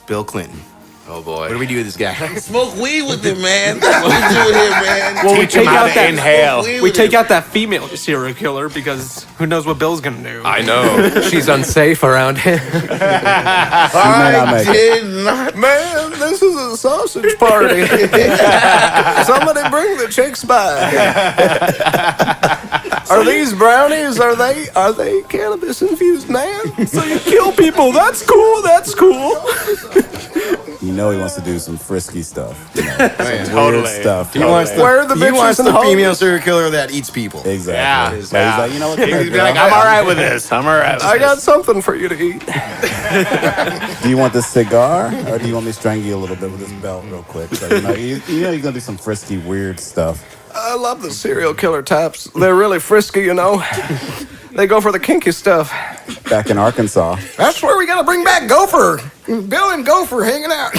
Speaker 1: Bill Clinton.
Speaker 5: Oh boy.
Speaker 1: What do we do with this guy?
Speaker 8: Smoke weed with him, man. That's what we do with him, man.
Speaker 6: Well, we
Speaker 7: Teach him
Speaker 6: take
Speaker 7: how
Speaker 6: out
Speaker 7: to
Speaker 6: that
Speaker 7: inhale.
Speaker 8: Smoke weed
Speaker 6: We
Speaker 8: with
Speaker 6: take
Speaker 8: him.
Speaker 6: out that female serial killer because who knows what Bill's gonna do.
Speaker 5: I know. She's unsafe around him.
Speaker 3: may not
Speaker 8: I
Speaker 3: make it.
Speaker 8: did not.
Speaker 1: Man, this is a sausage party. Somebody bring the chicks by. Are these brownies? Are they cannabis infused, man?
Speaker 6: So you kill people. That's cool. That's cool.
Speaker 3: You know he wants to do some frisky stuff. You know, some
Speaker 7: Totally.
Speaker 3: weird stuff.
Speaker 1: He wants the,
Speaker 5: Where are the
Speaker 1: he
Speaker 5: bitches
Speaker 1: wants
Speaker 5: and
Speaker 1: the
Speaker 5: the
Speaker 1: female
Speaker 5: hoes?
Speaker 1: serial killer that eats people.
Speaker 3: Exactly. So
Speaker 7: Yeah.
Speaker 3: he's like, you know what?
Speaker 7: He'd be like, I'm all right with this. I'm all right with
Speaker 5: I
Speaker 7: this.
Speaker 5: got something for you to eat.
Speaker 3: Do you want this cigar, or do you want me to strangle you a little bit with this belt real quick? So, you know you're gonna do some frisky, weird stuff.
Speaker 5: I love the serial killer types. They're really frisky, you know. They go for the kinky stuff.
Speaker 3: Back in Arkansas,
Speaker 1: That's where we got to bring back Gopher. Bill and Gopher hanging out.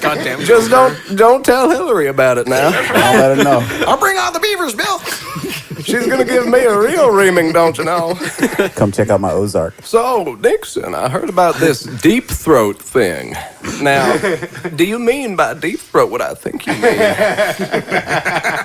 Speaker 6: Goddamn.
Speaker 5: Just don't tell Hillary about it now.
Speaker 3: I'll let her know.
Speaker 1: I'll bring out the beavers, Bill.
Speaker 5: She's gonna give me a real reaming, don't you know?
Speaker 3: Come check out my Ozark.
Speaker 5: So, Nixon, I heard about this deep throat thing. Now, do you mean by deep throat what I think you mean?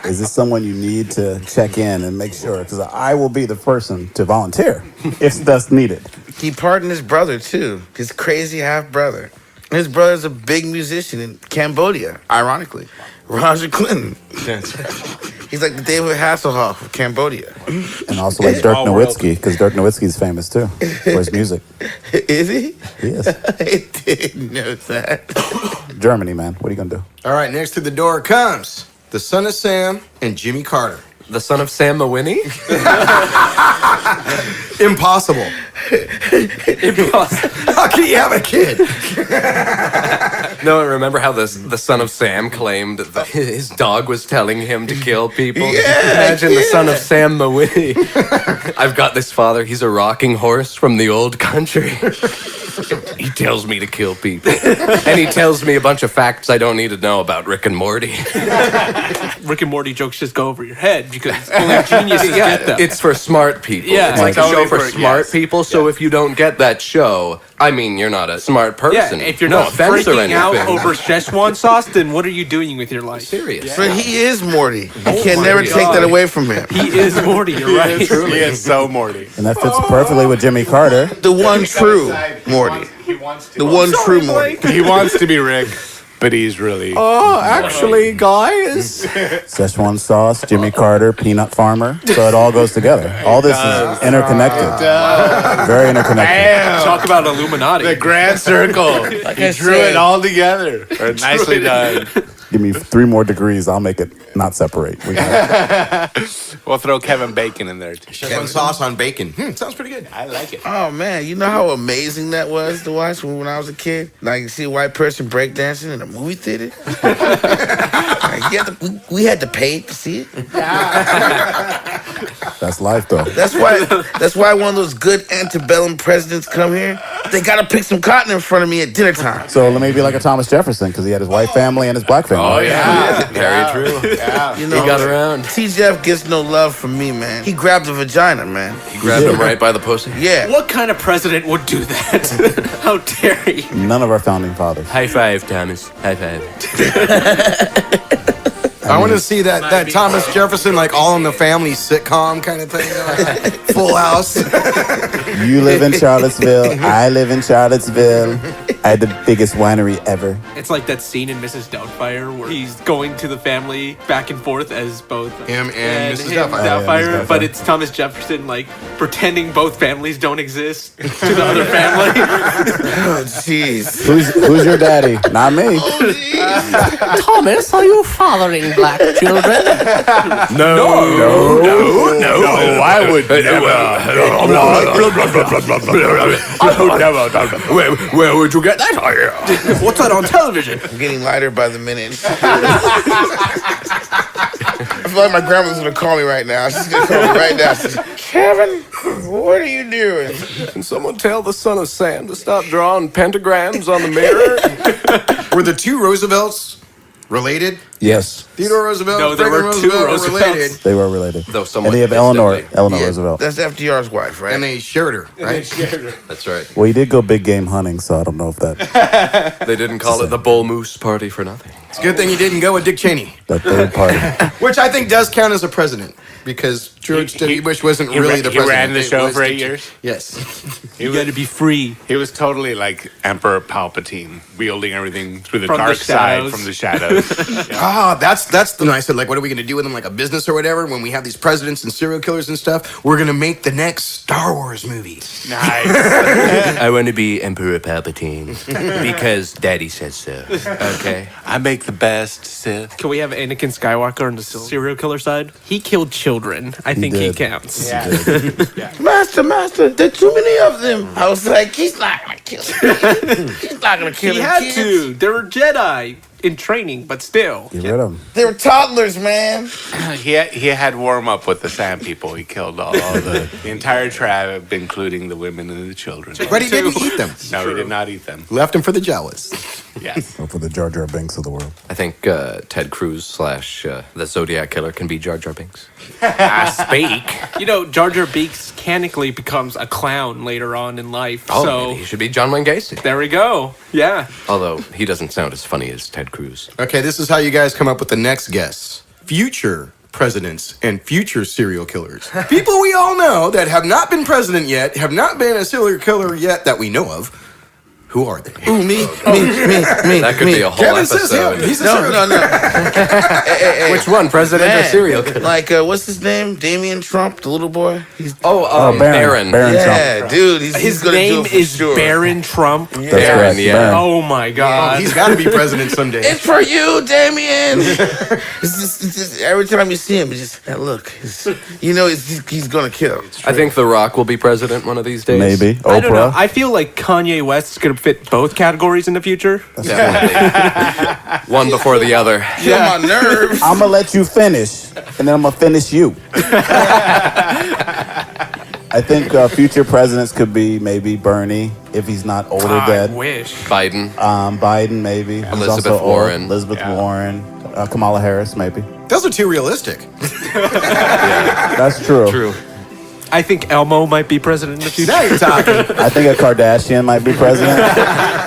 Speaker 3: Is this someone you need to check in and make sure? Because I will be the person to volunteer if that's needed.
Speaker 8: He pardoned his brother, too. His crazy half-brother. His brother's a big musician in Cambodia, ironically. Roger Clinton. He's like the David Hasselhoff of Cambodia.
Speaker 3: And also like Dirk Nowitzki, because Dirk Nowitzki's famous too for his music.
Speaker 8: Is he?
Speaker 3: He is.
Speaker 8: I didn't know that.
Speaker 3: Germany, man. What are you gonna do?
Speaker 1: All right, next to the door comes the son of Sam and Jimmy Carter.
Speaker 5: The son of Sam Mawhinney?
Speaker 1: Impossible.
Speaker 6: Impossible.
Speaker 1: How can you have a kid?
Speaker 5: No, remember how the son of Sam claimed that his dog was telling him to kill people? Imagine the son of Sam Mawini. I've got this father. He's a rocking horse from the old country. He tells me to kill people. And he tells me a bunch of facts I don't need to know about Rick and Morty.
Speaker 6: Rick and Morty jokes just go over your head because only geniuses get them.
Speaker 5: It's for smart people.
Speaker 6: Yeah.
Speaker 5: It's like a show for
Speaker 7: Totally
Speaker 5: smart people. So if you don't get that show, I mean, you're not a smart person.
Speaker 6: Yeah, if you're
Speaker 5: no
Speaker 6: not
Speaker 5: offense or
Speaker 6: freaking
Speaker 5: anything.
Speaker 6: out over Szechuan sauce, then what are you doing with your life?
Speaker 5: Serious.
Speaker 8: But he is Morty. You can never take that away from him.
Speaker 6: He is Morty, you're right.
Speaker 7: He is so Morty.
Speaker 3: And that fits perfectly with Jimmy Carter.
Speaker 8: The one true Morty. The one true Morty.
Speaker 7: He wants to be Rick, but he's really.
Speaker 5: Oh, actually, guys.
Speaker 3: Szechuan sauce, Jimmy Carter, peanut farmer. So it all goes together. All this is interconnected. Very interconnected.
Speaker 6: Talk about Illuminati.
Speaker 7: The grand circle. He drew it all together. Nicely done.
Speaker 3: Give me 3 more degrees, I'll make it not separate. We got
Speaker 7: We'll throw Kevin Bacon in there too.
Speaker 1: Szechuan sauce on bacon. Sounds pretty good.
Speaker 7: I like it.
Speaker 8: Oh man, you know how amazing that was to watch when I was a kid? Like, see a white person breakdancing in a movie theater? Like, we had to pay to see it.
Speaker 3: That's life, though.
Speaker 8: That's why one of those good antebellum presidents come here. They gotta pick some cotton in front of me at dinner time.
Speaker 3: So let me be like a Thomas Jefferson, because he had his white family and his black family.
Speaker 5: Oh, yeah. Very true.
Speaker 8: You know,
Speaker 5: He got around.
Speaker 8: T-Jeff gets no love from me, man. He grabbed a vagina, man.
Speaker 5: He grabbed him right by the pussy.
Speaker 8: Yeah.
Speaker 6: What kind of president would do that? How dare he?
Speaker 3: None of our founding fathers.
Speaker 5: High five, Thomas. High five.
Speaker 1: I want to see that Thomas Jefferson, like All in the Family sitcom kind of thing. Like, Full House.
Speaker 3: You live in Charlottesville. I live in Charlottesville. I had the biggest winery ever.
Speaker 6: It's like that scene in Mrs. Doubtfire where he's going to the family back and forth as both
Speaker 1: Him and Mrs. Doubtfire.
Speaker 3: Mrs.
Speaker 6: But
Speaker 3: Doubtfire.
Speaker 6: it's Thomas Jefferson like pretending both families don't exist to the other family.
Speaker 8: Oh, jeez.
Speaker 3: Who's your daddy? Not me.
Speaker 5: Thomas, are you fathering black children? No,
Speaker 7: I would never.
Speaker 5: Where would you get that?
Speaker 6: What's that on television?
Speaker 8: I'm getting lighter by the minute. I feel like my grandma's gonna call me right now. She's gonna call me right now. She's, Kevin, what are you doing?
Speaker 5: Can someone tell the son of Sam to stop drawing pentagrams on the mirror?
Speaker 1: Were the two Roosevelts related?
Speaker 3: Yes,
Speaker 1: Theodore Roosevelt,
Speaker 6: No, there
Speaker 1: Franklin
Speaker 6: were two
Speaker 1: Roosevelt were
Speaker 6: Roosevelts.
Speaker 1: related.
Speaker 3: they were related.
Speaker 5: Though
Speaker 3: And
Speaker 5: somewhat
Speaker 3: they have
Speaker 5: distantly.
Speaker 3: Eleanor
Speaker 8: Yeah,
Speaker 3: Roosevelt.
Speaker 8: That's FDR's wife, right?
Speaker 1: And they shared her, right?
Speaker 5: That's right.
Speaker 3: Well, he did go big game hunting, so I don't know if that
Speaker 5: They didn't call it the Bull Moose Party for nothing.
Speaker 1: It's a good thing he didn't go with Dick Cheney,
Speaker 3: third party.
Speaker 1: which I think does count as a president because George W. Bush wasn't really the
Speaker 7: He
Speaker 1: president.
Speaker 7: ran the
Speaker 1: It
Speaker 7: show
Speaker 1: was
Speaker 7: for 8
Speaker 1: Dick Cheney.
Speaker 7: years.
Speaker 1: Yes.
Speaker 6: You got to be free.
Speaker 7: He was totally like Emperor Palpatine, wielding everything through the
Speaker 6: From the
Speaker 7: dark side
Speaker 6: shadows.
Speaker 7: from the shadows.
Speaker 1: Ah, that's the I said, like, what are we gonna do with them, like a business or whatever? When we have these presidents and serial killers and stuff, we're gonna make the next Star Wars movie.
Speaker 7: Nice.
Speaker 5: I want to be Emperor Palpatine because Daddy says so. Okay.
Speaker 7: I make the best Sith.
Speaker 6: Can we have Anakin Skywalker on the serial killer side? He killed children. I think he
Speaker 3: did.
Speaker 6: counts.
Speaker 8: Master, there's too many of them. I was like, he's not gonna kill him. He's not gonna kill
Speaker 6: He
Speaker 8: him.
Speaker 6: had
Speaker 8: kids.
Speaker 6: to. They were Jedi in training, but still.
Speaker 3: Get rid of him.
Speaker 8: They were toddlers, man.
Speaker 7: He had warm up with the Sand People. He killed all the entire tribe, including the women and the children.
Speaker 1: But he didn't eat them.
Speaker 7: No, he did not eat them.
Speaker 1: Left them for the Jawas.
Speaker 7: Yes.
Speaker 3: Or for the Jar Jar Binks of the world.
Speaker 5: I think Ted Cruz / the Zodiac Killer can be Jar Jar Binks. I speak.
Speaker 6: You know, Jar Jar Binks mechanically becomes a clown later on in life.
Speaker 5: Oh,
Speaker 6: so
Speaker 5: he should be John Wayne Gacy.
Speaker 6: there we go. Yeah.
Speaker 5: Although he doesn't sound as funny as Ted Cruz.
Speaker 1: Okay, this is how you guys come up with the next guests. Future presidents and future serial killers. People we all know that have not been president yet, have not been a serial killer yet that we know of, Who are they?
Speaker 8: Ooh, me.
Speaker 5: That could be a whole
Speaker 1: Kevin says him.
Speaker 5: episode.
Speaker 1: He's a
Speaker 8: No. Hey.
Speaker 5: Which one, president or
Speaker 8: Man,
Speaker 5: serial killer?
Speaker 8: like, what's his name? Damian Trump, the little boy. He's
Speaker 5: Baron.
Speaker 3: Baron
Speaker 8: yeah,
Speaker 3: Trump.
Speaker 8: dude. He's
Speaker 6: His
Speaker 8: gonna do
Speaker 6: name
Speaker 8: it for
Speaker 6: is
Speaker 8: sure.
Speaker 6: Baron Trump.
Speaker 3: That's correct.
Speaker 5: Baron, yeah.
Speaker 3: Baron.
Speaker 6: Oh my god.
Speaker 1: He's got to be president someday.
Speaker 8: It's for you, Damien. it's just every time you see him, it's just that look. He's gonna kill.
Speaker 5: I think The Rock will be president one of these days.
Speaker 3: Maybe. Oprah.
Speaker 6: I don't know. I feel like Kanye West is going to fit both categories in the future.
Speaker 5: Definitely. One before the other.
Speaker 8: Kill my nerves.
Speaker 3: I'm gonna let you finish, and then I'm gonna finish you. I think future presidents could be maybe Bernie if he's not older
Speaker 6: I
Speaker 3: dead.
Speaker 6: wish.
Speaker 5: Biden.
Speaker 3: Biden maybe. He's
Speaker 5: Elizabeth
Speaker 3: also old.
Speaker 5: Warren.
Speaker 3: Elizabeth Warren. Kamala Harris maybe.
Speaker 1: Those are too realistic.
Speaker 3: That's true.
Speaker 5: True.
Speaker 6: I think Elmo might be president in the future.
Speaker 1: Now you're talking.
Speaker 3: I think a Kardashian might be president.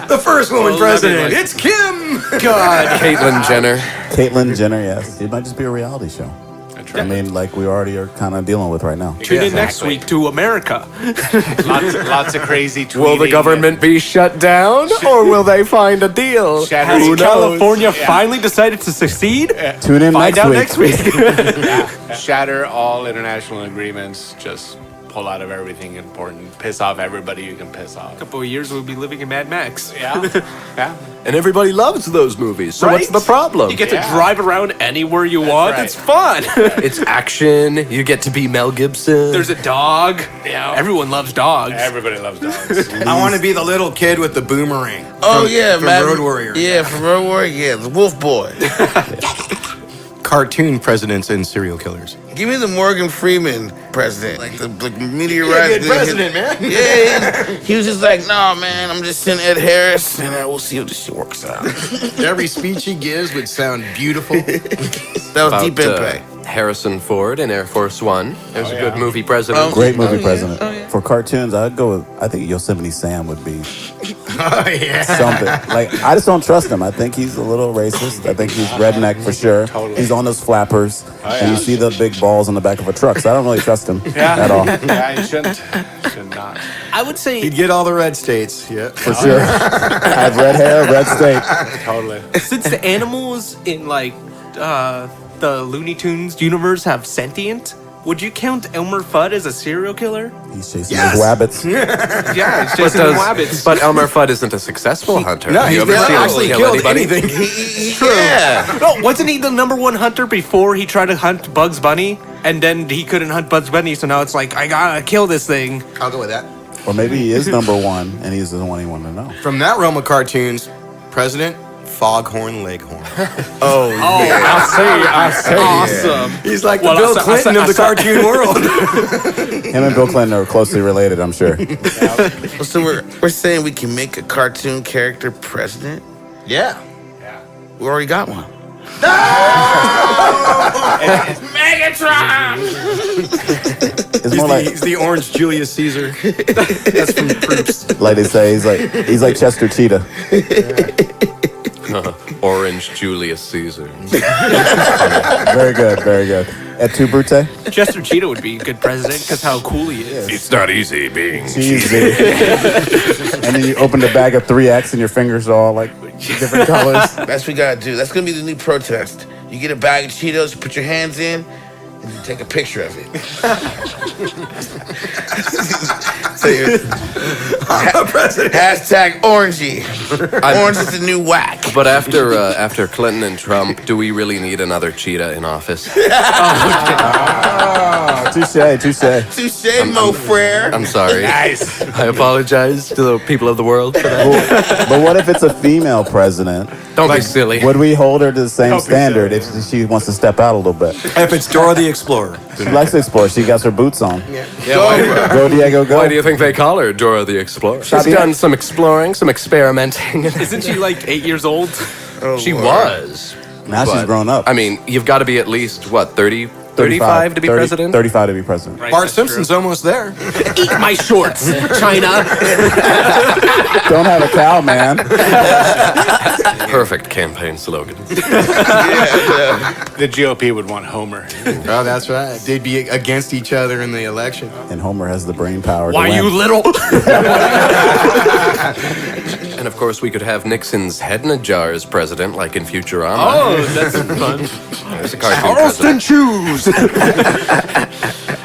Speaker 1: The first woman
Speaker 6: Oh,
Speaker 1: president.
Speaker 6: that'd be
Speaker 1: It's Kim.
Speaker 6: God.
Speaker 5: Caitlyn Jenner.
Speaker 3: Caitlyn Jenner, yes. It might just be a reality show. I mean, like we already are kind of dealing with right now.
Speaker 6: Tune in next week to America.
Speaker 7: Lots of crazy tweeting.
Speaker 5: Will the government be shut down, or will they find a deal?
Speaker 7: Shattering-
Speaker 6: Has
Speaker 5: Who knows?
Speaker 6: California finally decided to succeed?
Speaker 3: Tune in
Speaker 6: Find out next week.
Speaker 7: shatter all international agreements? Just pull out of everything important. Piss off everybody you can piss off.
Speaker 6: A couple of years we'll be living in Mad Max.
Speaker 7: Yeah.
Speaker 5: And everybody loves those movies, so what's
Speaker 6: Right?
Speaker 5: the problem?
Speaker 6: You get to
Speaker 7: Yeah.
Speaker 6: drive around anywhere you want.
Speaker 7: right.
Speaker 6: It's fun.
Speaker 5: It's action. You get to be Mel Gibson.
Speaker 6: There's a dog.
Speaker 7: Yeah.
Speaker 6: Everyone loves dogs.
Speaker 7: Everybody loves dogs.
Speaker 1: I want to be the little kid with the boomerang.
Speaker 8: Oh
Speaker 1: from-
Speaker 8: yeah,
Speaker 1: from
Speaker 8: man.
Speaker 1: Road Warrior.
Speaker 8: Yeah, from Road Warrior. Yeah, the Wolf Boy.
Speaker 1: Cartoon presidents and serial killers.
Speaker 8: Give me the Morgan Freeman president, like the meteorite.
Speaker 1: You're a good president, man.
Speaker 8: Yeah, he was just like, nah, man, I'm just sending Ed Harris, and we'll see if this shit works out.
Speaker 1: Every speech he gives would sound beautiful.
Speaker 8: That was
Speaker 5: About,
Speaker 8: deep impact.
Speaker 5: Harrison Ford in Air Force One. There's a good movie president.
Speaker 3: Great movie
Speaker 8: yeah.
Speaker 3: president.
Speaker 8: Oh, yeah.
Speaker 3: For cartoons, I'd go with, I think Yosemite Sam would be
Speaker 1: Oh, yeah.
Speaker 3: something. Like, I just don't trust him. I think he's a little racist. I think he's redneck for sure.
Speaker 7: Totally.
Speaker 3: He's on those flappers, and you see the big balls on the back of a truck, so I don't really trust him at all.
Speaker 7: Yeah, you shouldn't. Should not.
Speaker 6: I would say
Speaker 1: He'd get all the red states. Yeah.
Speaker 3: For sure. I have red hair, red state.
Speaker 7: Totally.
Speaker 6: since the animals in like the Looney Tunes universe have sentient, would you count Elmer Fudd as a serial killer?
Speaker 3: He's chasing
Speaker 1: Yes.
Speaker 3: those wabbits.
Speaker 6: Yeah, he's
Speaker 5: But,
Speaker 6: chasing the rabbits.
Speaker 5: but Elmer Fudd isn't a successful hunter.
Speaker 1: No,
Speaker 5: Have
Speaker 1: he's
Speaker 5: you ever
Speaker 1: never
Speaker 5: seen him
Speaker 1: actually
Speaker 5: kill
Speaker 1: killed
Speaker 5: anybody?
Speaker 1: anything.
Speaker 8: Yeah.
Speaker 6: No, wasn't he the #1 hunter before he tried to hunt Bugs Bunny? And then he couldn't hunt Bugs Bunny, so now it's like, I gotta kill this thing.
Speaker 1: I'll go with that.
Speaker 3: Or maybe he is #1, and he's the one he wanted to know.
Speaker 1: From that realm of cartoons, President Foghorn Leghorn.
Speaker 8: Oh, yeah.
Speaker 6: I see. Awesome.
Speaker 1: He's like
Speaker 6: Well,
Speaker 1: the Bill
Speaker 6: I
Speaker 1: Clinton
Speaker 6: saw-
Speaker 1: of the cartoon world.
Speaker 3: Him and Bill Clinton are closely related, I'm sure.
Speaker 8: So we're saying we can make a cartoon character president?
Speaker 1: Yeah.
Speaker 8: We already got one.
Speaker 3: It's more like,
Speaker 1: He's the orange Julius Caesar. That's from Proust.
Speaker 3: like they say, he's like Chester Cheetah.
Speaker 5: Orange Julius Caesar.
Speaker 3: Very good, very good. Et tu, Brute?
Speaker 6: Chester Cheetah would be a good president because how cool he is.
Speaker 5: It's not easy being
Speaker 3: Cheesy. And then you open the bag of 3X and your fingers are all like different colors.
Speaker 8: That's what we gotta do. That's gonna be the new protest. You get a bag of Cheetos, you put your hands in, and you take a picture of it. So you're hashtag orangey. Orange is the new whack.
Speaker 5: But after Clinton and Trump, do we really need another cheetah in office?
Speaker 3: Touche, touche.
Speaker 8: Touche, Mo Frere.
Speaker 5: I'm sorry.
Speaker 7: Nice.
Speaker 5: I apologize to the people of the world for that.
Speaker 3: But what if it's a female president?
Speaker 5: Don't be silly.
Speaker 3: Would we hold her to the same standard if she wants to step out a little bit?
Speaker 1: If it's Dora the Explorer.
Speaker 3: She likes to explore. She got her boots on.
Speaker 5: Yeah, why,
Speaker 3: Go, Diego, go.
Speaker 5: why do you think they call her Dora the Explorer? She's
Speaker 3: Stop it.
Speaker 5: done some exploring, some experimenting.
Speaker 6: Isn't she like 8 years old?
Speaker 5: She was.
Speaker 3: Now she's
Speaker 5: But,
Speaker 3: grown up.
Speaker 5: I mean, you've got to be at least, what, 30, 35 to be
Speaker 3: 30
Speaker 5: president?
Speaker 3: 35 to be president.
Speaker 6: Right,
Speaker 1: Bart
Speaker 6: that's
Speaker 1: Simpson's almost there.
Speaker 6: Eat my shorts, China.
Speaker 3: Don't have a cow, man.
Speaker 5: Perfect campaign slogan.
Speaker 7: The GOP would want Homer.
Speaker 1: Oh, that's right. They'd be against each other in the election.
Speaker 3: And Homer has the brain power
Speaker 6: Why
Speaker 3: to
Speaker 6: you
Speaker 3: win.
Speaker 6: little?
Speaker 5: And of course, we could have Nixon's head in a jar as president, like in Futurama.
Speaker 6: Oh, that's fun.
Speaker 5: There's a cartoon president.
Speaker 6: Shoes.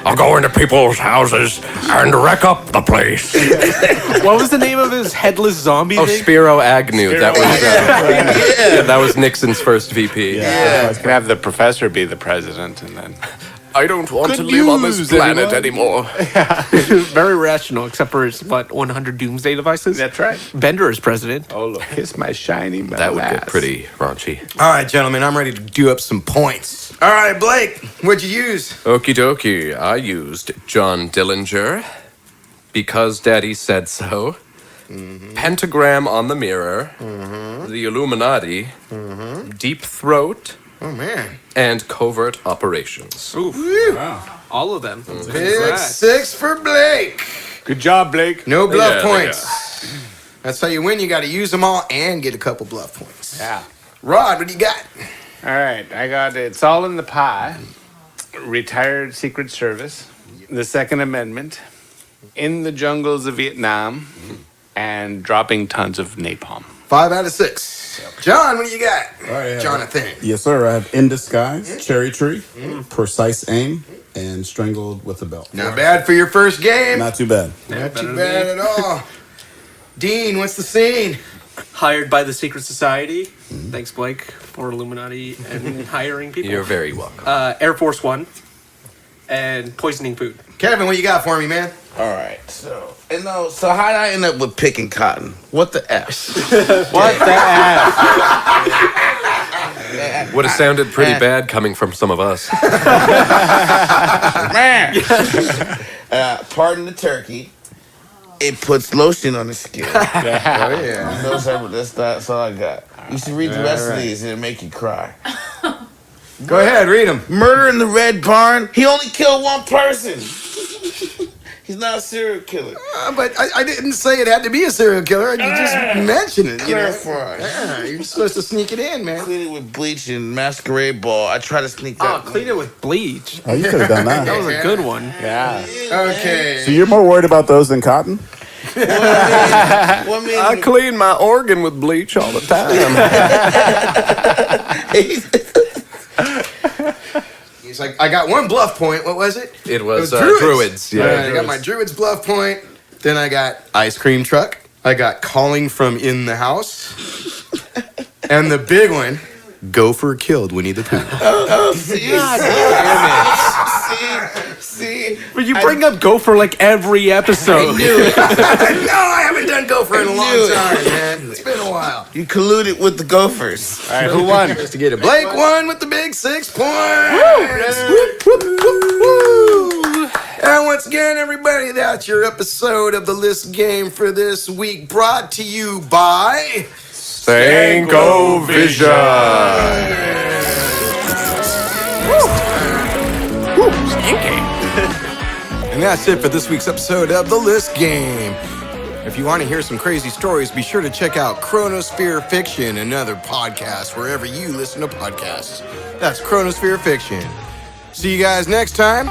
Speaker 5: I'll go into people's houses and wreck up the place.
Speaker 6: What was the name of his headless zombie
Speaker 5: Oh,
Speaker 6: thing?
Speaker 5: Spiro Agnew. That was Nixon's first VP.
Speaker 7: Yeah. Could have the professor be the president, and then
Speaker 5: I don't want to live on this planet anymore.
Speaker 6: Very rational, except for his, 100 doomsday devices?
Speaker 7: that's right.
Speaker 6: Bender is president.
Speaker 7: Oh, look, kiss my shiny metal
Speaker 5: That would get
Speaker 7: ass.
Speaker 5: pretty raunchy.
Speaker 1: All right, gentlemen, I'm ready to do up some points. All right, Blake, what'd you use?
Speaker 5: Okie dokie. I used John Dillinger because Daddy said so. Pentagram on the mirror. The Illuminati. Deep Throat.
Speaker 1: Oh, man.
Speaker 5: And Covert Operations.
Speaker 6: Oof. Wow. All of them.
Speaker 1: Big 6 for Blake.
Speaker 7: Good job, Blake.
Speaker 1: No bluff
Speaker 5: Yeah,
Speaker 1: points. That's how you win. You got to use them all and get a couple bluff points.
Speaker 7: Yeah.
Speaker 1: Rod, what do you got?
Speaker 7: All right, I got It's All in the Pie, Retired Secret Service, The Second Amendment, In the Jungles of Vietnam, and Dropping Tons of Napalm.
Speaker 1: 5 out of 6. John, what do you got?
Speaker 3: All right,
Speaker 1: Jonathan.
Speaker 3: Yes, sir. I have In Disguise, Cherry Tree, Precise Aim, and Strangled with a Belt.
Speaker 1: Not bad for your first game.
Speaker 3: Not too bad.
Speaker 1: Not too bad at all. Dean, what's the scene?
Speaker 6: Hired by the Secret Society. Thanks, Blake, for Illuminati and hiring people.
Speaker 5: You're very welcome.
Speaker 6: Air Force One. And poisoning food.
Speaker 1: Kevin, what you got for me, man?
Speaker 8: All right, so how did I end up with picking cotton? What the F?
Speaker 7: What the F?
Speaker 5: Would have sounded pretty bad coming from some of us.
Speaker 8: Man. Pardon the turkey. It puts lotion on the skin.
Speaker 1: Oh, yeah.
Speaker 8: That's all I got. You should read the rest of these, it'll make you cry.
Speaker 1: Go ahead, read them.
Speaker 8: Murder in the Red Barn. He only killed one person. He's not a serial killer.
Speaker 1: But I didn't say it had to be a serial killer. You just mentioned it. You know?
Speaker 8: Clarify.
Speaker 1: Yeah, you're supposed to sneak it in, man.
Speaker 8: Clean it with bleach and masquerade ball. I try to sneak that.
Speaker 6: Clean it with bleach.
Speaker 3: Oh, you could have done
Speaker 6: That
Speaker 3: that.
Speaker 6: was a good one.
Speaker 7: Yeah.
Speaker 1: Okay.
Speaker 3: So you're more worried about those than cotton?
Speaker 5: I clean my organ with bleach all the time.
Speaker 1: He's like, I got one bluff point. What was it?
Speaker 5: It was
Speaker 1: druids.
Speaker 5: druids. Yeah,
Speaker 1: All right, I got my druids bluff point. Then I got ice cream truck. I got calling from in the house. And the big one, gopher killed Winnie the Pooh.
Speaker 8: See?
Speaker 6: But you bring up Gopher like every episode.
Speaker 1: No, I haven't done gopher in a long time, man. It's been a while.
Speaker 8: You colluded with the Gophers.
Speaker 7: All right, who won?
Speaker 1: Just to get it. Blake won with the big 6 points. Whoop, whoop, whoop, whoop. And once again, everybody, that's your episode of the List Game for this week, brought to you by
Speaker 5: Sanko Vision.
Speaker 1: And that's it for this week's episode of The List Game. If you want to hear some crazy stories, be sure to check out Chronosphere Fiction, another podcast wherever you listen to podcasts. That's Chronosphere Fiction. See you guys next time.